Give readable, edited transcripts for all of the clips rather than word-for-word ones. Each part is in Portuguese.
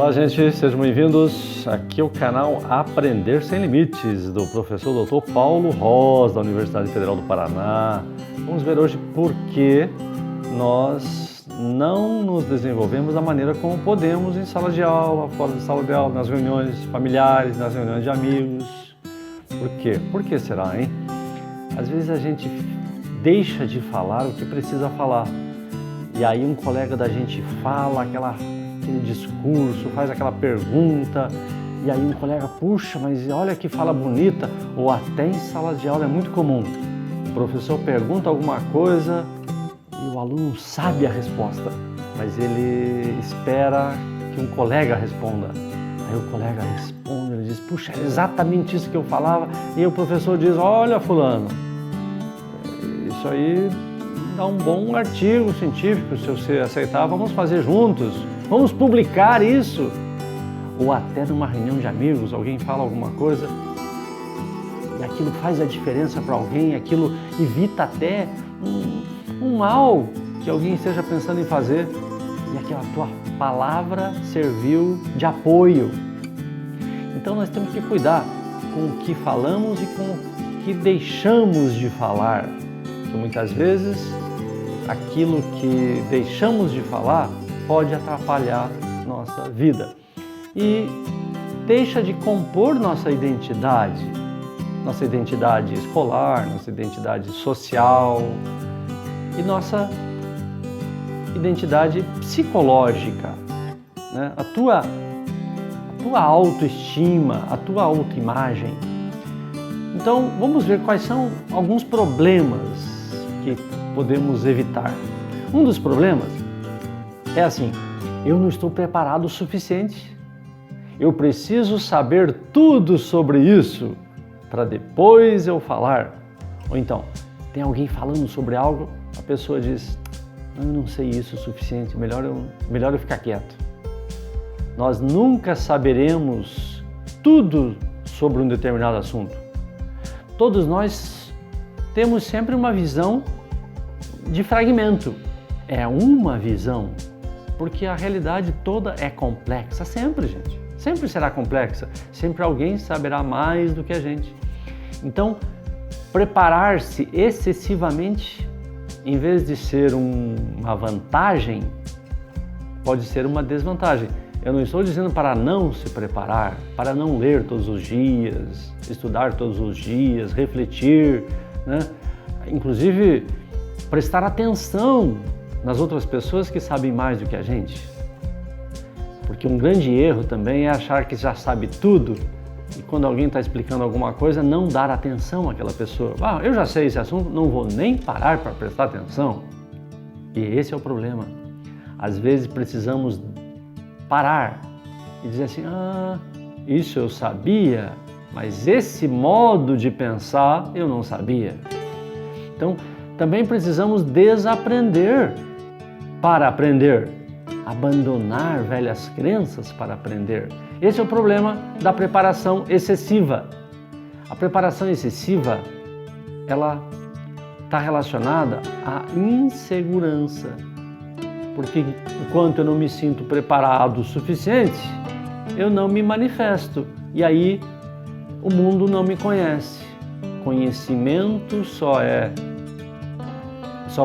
Olá, gente, sejam bem-vindos. Aqui é o canal Aprender Sem Limites, do professor Dr. Paulo Ros, da Universidade Federal do Paraná. Vamos ver hoje por que nós não nos desenvolvemos da maneira como podemos em sala de aula, fora de sala de aula, nas reuniões familiares, nas reuniões de amigos. Por quê? Por que será, hein? Às vezes a gente deixa de falar o que precisa falar. E aí um colega da gente fala aquele discurso, faz aquela pergunta, e aí um colega, puxa, mas olha que fala bonita, ou até em sala de aula é muito comum. O professor pergunta alguma coisa e o aluno sabe a resposta, mas ele espera que um colega responda. Aí o colega responde, ele diz, puxa, é exatamente isso que eu falava, e o professor diz, olha fulano, isso aí dá um bom artigo científico, se você aceitar, vamos fazer juntos, vamos publicar isso. Ou até numa reunião de amigos, alguém fala alguma coisa e aquilo faz a diferença para alguém, aquilo evita até um mal que alguém esteja pensando em fazer e aquela tua palavra serviu de apoio. Então nós temos que cuidar com o que falamos e com o que deixamos de falar, que muitas vezes aquilo que deixamos de falar pode atrapalhar nossa vida e deixa de compor nossa identidade escolar, nossa identidade social e nossa identidade psicológica, né? A tua autoestima, a tua autoimagem. Então, vamos ver quais são alguns problemas que podemos evitar. Um dos problemas é assim, eu não estou preparado o suficiente. Eu preciso saber tudo sobre isso para depois eu falar. Ou então, tem alguém falando sobre algo, a pessoa diz, eu não sei isso o suficiente, melhor eu ficar quieto. Nós nunca saberemos tudo sobre um determinado assunto. Todos nós temos sempre uma visão de fragmento. É uma visão, porque a realidade toda é complexa, sempre, gente. Sempre será complexa, sempre alguém saberá mais do que a gente. Então, preparar-se excessivamente, em vez de ser uma vantagem, pode ser uma desvantagem. Eu não estou dizendo para não se preparar, para não ler todos os dias, estudar todos os dias, refletir, né? Inclusive, prestar atenção nas outras pessoas que sabem mais do que a gente. Porque um grande erro também é achar que já sabe tudo e quando alguém está explicando alguma coisa, não dar atenção àquela pessoa. Eu já sei esse assunto, não vou nem parar para prestar atenção. E esse é o problema. Às vezes precisamos parar e dizer assim, isso eu sabia, mas esse modo de pensar eu não sabia. Então, também precisamos desaprender para aprender, abandonar velhas crenças para aprender. Esse é o problema da preparação excessiva. A preparação excessiva, ela está relacionada à insegurança, porque enquanto eu não me sinto preparado o suficiente, eu não me manifesto e aí o mundo não me conhece. Conhecimento só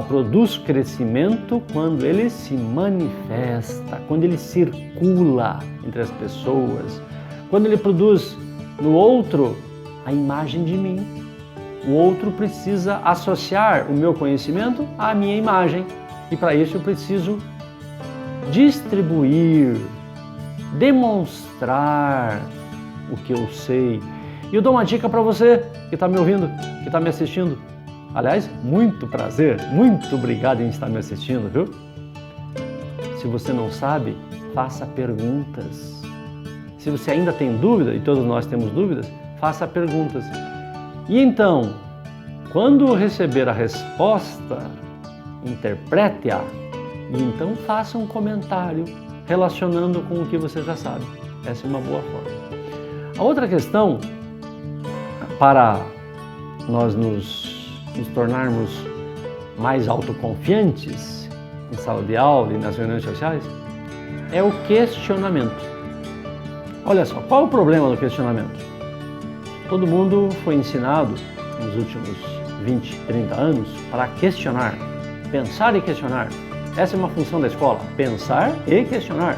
produz crescimento quando ele se manifesta, quando ele circula entre as pessoas, quando ele produz no outro a imagem de mim. O outro precisa associar o meu conhecimento à minha imagem e para isso eu preciso distribuir, demonstrar o que eu sei. E eu dou uma dica para você que está me ouvindo, que está me assistindo. Aliás, muito prazer, muito obrigado em estar me assistindo, viu? Se você não sabe, faça perguntas. Se você ainda tem dúvida, e todos nós temos dúvidas, faça perguntas. E então, quando receber a resposta, interprete-a e então faça um comentário relacionando com o que você já sabe. Essa é uma boa forma. A outra questão, para nós nos tornarmos mais autoconfiantes em sala de aula e nas reuniões sociais, é o questionamento. Olha só, qual o problema do questionamento? Todo mundo foi ensinado nos últimos 20, 30 anos para questionar, pensar e questionar. Essa é uma função da escola, pensar e questionar.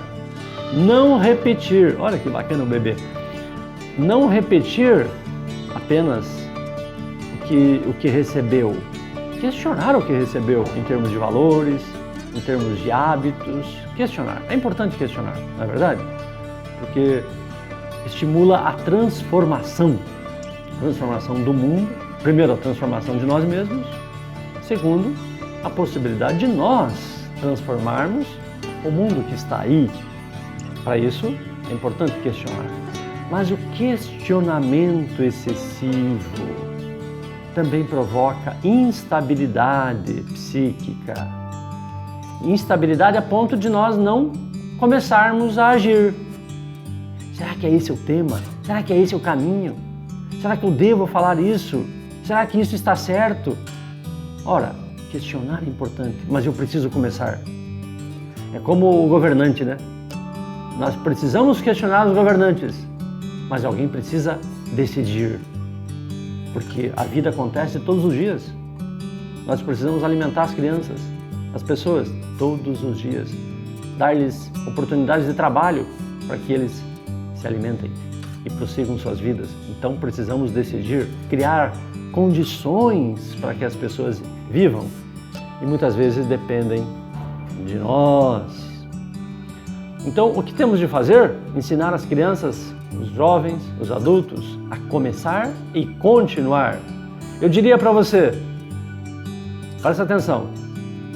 Não repetir, olha que bacana o bebê, não repetir apenas o que recebeu, questionar o que recebeu em termos de valores, em termos de hábitos, questionar. É importante questionar, não é verdade? Porque estimula a transformação do mundo, primeiro a transformação de nós mesmos, segundo, a possibilidade de nós transformarmos o mundo que está aí. Para isso, é importante questionar. Mas o questionamento excessivo também provoca instabilidade psíquica. Instabilidade a ponto de nós não começarmos a agir. Será que é esse o tema? Será que é esse o caminho? Será que eu devo falar isso? Será que isso está certo? Ora, questionar é importante, mas eu preciso começar. É como o governante, né? Nós precisamos questionar os governantes, mas alguém precisa decidir. Porque a vida acontece todos os dias. Nós precisamos alimentar as crianças, as pessoas, todos os dias. Dar-lhes oportunidades de trabalho para que eles se alimentem e prossigam suas vidas. Então precisamos decidir, criar condições para que as pessoas vivam e muitas vezes dependem de nós. Então o que temos de fazer? Ensinar as crianças, os jovens, os adultos a começar e continuar. Eu diria para você, presta atenção,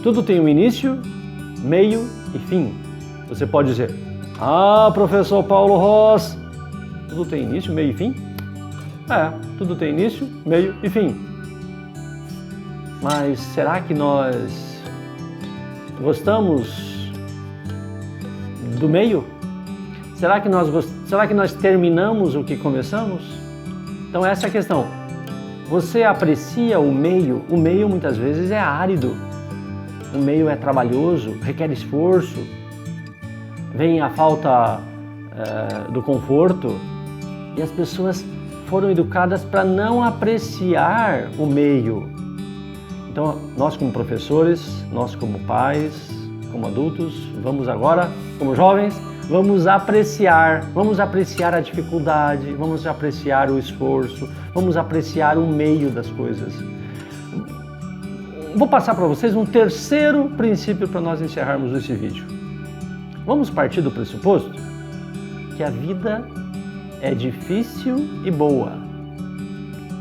tudo tem um início, meio e fim. Você pode dizer, professor Paulo Ross, tudo tem início, meio e fim? Tudo tem início, meio e fim. Mas será que nós gostamos do meio? Será que nós terminamos o que começamos? Então essa é a questão. Você aprecia o meio? O meio muitas vezes é árido. O meio é trabalhoso, requer esforço. Vem a falta do conforto. E as pessoas foram educadas para não apreciar o meio. Então, nós como professores, nós como pais, como adultos, vamos agora, como jovens, vamos apreciar a dificuldade, vamos apreciar o esforço, vamos apreciar o meio das coisas. Vou passar para vocês um terceiro princípio para nós encerrarmos esse vídeo. Vamos partir do pressuposto que a vida é difícil e boa.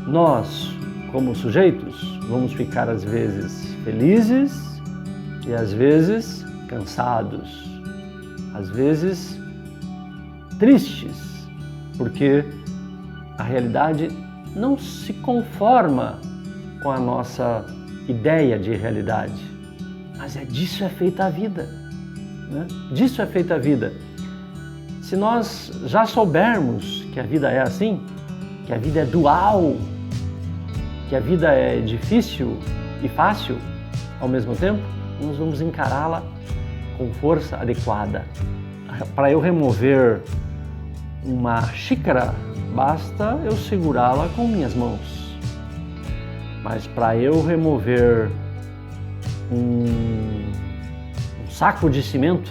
Nós, como sujeitos, vamos ficar às vezes felizes e às vezes cansados, às vezes tristes, porque a realidade não se conforma com a nossa ideia de realidade. Mas disso é feita a vida, né? Disso é feita a vida. Se nós já soubermos que a vida é assim, que a vida é dual, que a vida é difícil e fácil ao mesmo tempo, nós vamos encará-la com força adequada. Para eu remover uma xícara, basta eu segurá-la com minhas mãos. Mas para eu remover um saco de cimento,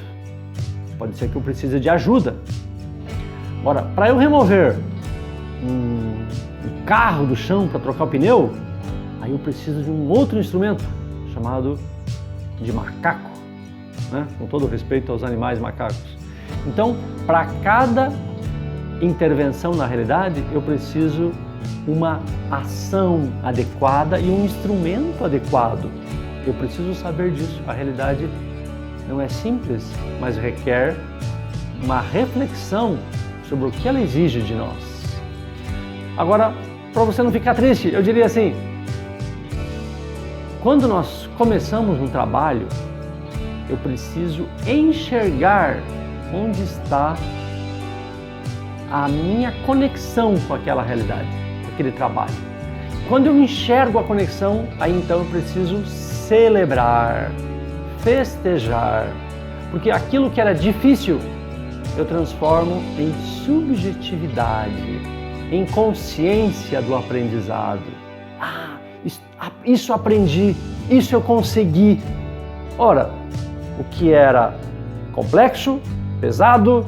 pode ser que eu precise de ajuda. Agora, para eu remover um carro do chão para trocar o pneu, aí eu preciso de um outro instrumento chamado de macaco, né? Com todo respeito aos animais macacos. Então, para cada intervenção na realidade, eu preciso uma ação adequada e um instrumento adequado. Eu preciso saber disso. A realidade não é simples, mas requer uma reflexão sobre o que ela exige de nós. Agora, para você não ficar triste, eu diria assim, quando nós começamos um trabalho, eu preciso enxergar onde está a minha conexão com aquela realidade, com aquele trabalho. Quando eu enxergo a conexão, aí então eu preciso celebrar, festejar, porque aquilo que era difícil eu transformo em subjetividade, em consciência do aprendizado. Isso aprendi, isso eu consegui. Ora, o que era complexo, pesado,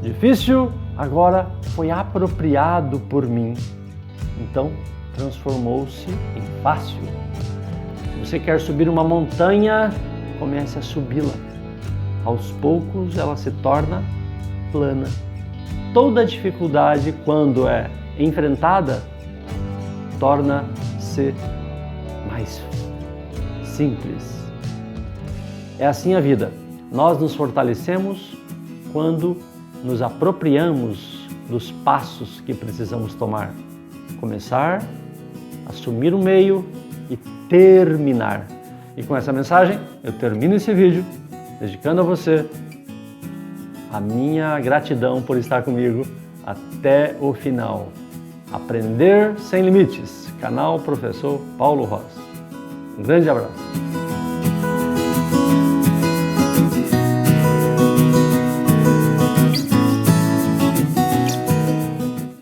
difícil, agora foi apropriado por mim. Então, transformou-se em fácil. Se você quer subir uma montanha, comece a subi-la. Aos poucos ela se torna plana. Toda dificuldade, quando é enfrentada, torna-se mais simples. É assim a vida. Nós nos fortalecemos quando nos apropriamos dos passos que precisamos tomar. Começar, assumir o meio e terminar. E com essa mensagem, eu termino esse vídeo dedicando a você a minha gratidão por estar comigo até o final. Aprender sem limites. Canal Professor Paulo Rossi. Um grande abraço.